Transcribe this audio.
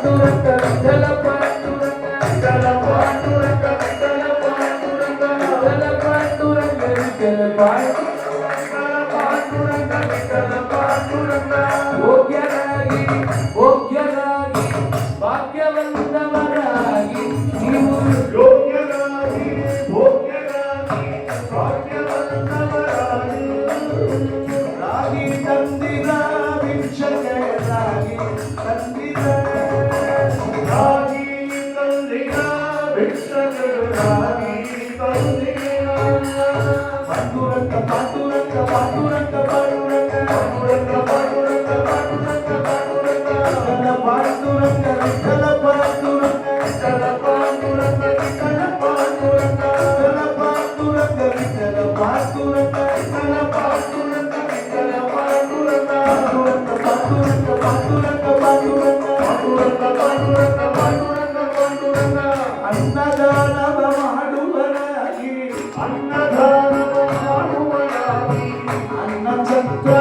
ಪಾಂಡುರಂಗ ವಿಠಲ ಪಾಂಡುರಂಗ ವಿಠಲ ಪಾಂಡುರಂಗ ವಿಠಲ ಪಾಂಡುರಂಗ ವಿಠಲ ಪಾಂಡುರಂಗ ವಿಠಲ ಪಾಂಡುರಂಗ ವಿಠಲ ಪಾಂಡುರಂಗ ಯೋಗ್ಯರಾಗಿ ಭೋಗ್ಯರಾಗಿ ಭಾಗ್ಯವಂತವರಾಗಿ ನೀವು ಯೋಗ್ಯರಾಗಿ ಭೋಗ್ಯರಾಗಿ ಭಾಗ್ಯವಂತವರಾಗಿ ರಾಗಿ ತಂದಿದ ಭಿಕ್ಷಕರಾಗಿ ತಂದಿದ ರಾಗಿ ತಂದಿದ ಭಿಕ್ಷಕರಾಗಿ ತಂದಿದ ಪಾಂಡುರಂಗ ಪಾಂಡುರಂಗ ಪಾಂಡುರಂಗ ಪಾಂಡುರಂಗ ಪಾಂಡುರಂಗ ಪಾಂಡುರಂಗ ಪಾಂಡುರಂಗ ವಿಠಲ ಪಾಂಡುರಂಗ ವಿಠಲ ಪಾಂಡುರಂಗ ವಿಠಲ ಪಾಂಡುರಂಗ ವಿಠಲ ಪಾಂಡುರಂಗ ವಿಠಲ ಪಾಂಡುರಂಗ ವಿಠಲ ಪಾಂಡುರಂಗ ಪಾಂಡುರಂಗ ಪಾಂಡುರಂಗ ಪಾಂಡುರಂಗ ಪಾಂಡುರಂಗ ಪಾಂಡುರಂಗ ಪಾಂಡುರಂಗ ಪಾಂಡುರಂಗ ಅನ್ನದಾನವ ಮಾಡುವರಾಗಿ ಅನ್ನದಾನವ ಮಾಡುವರಾಗಿ ಅನ್ನ ಚಕ್ರ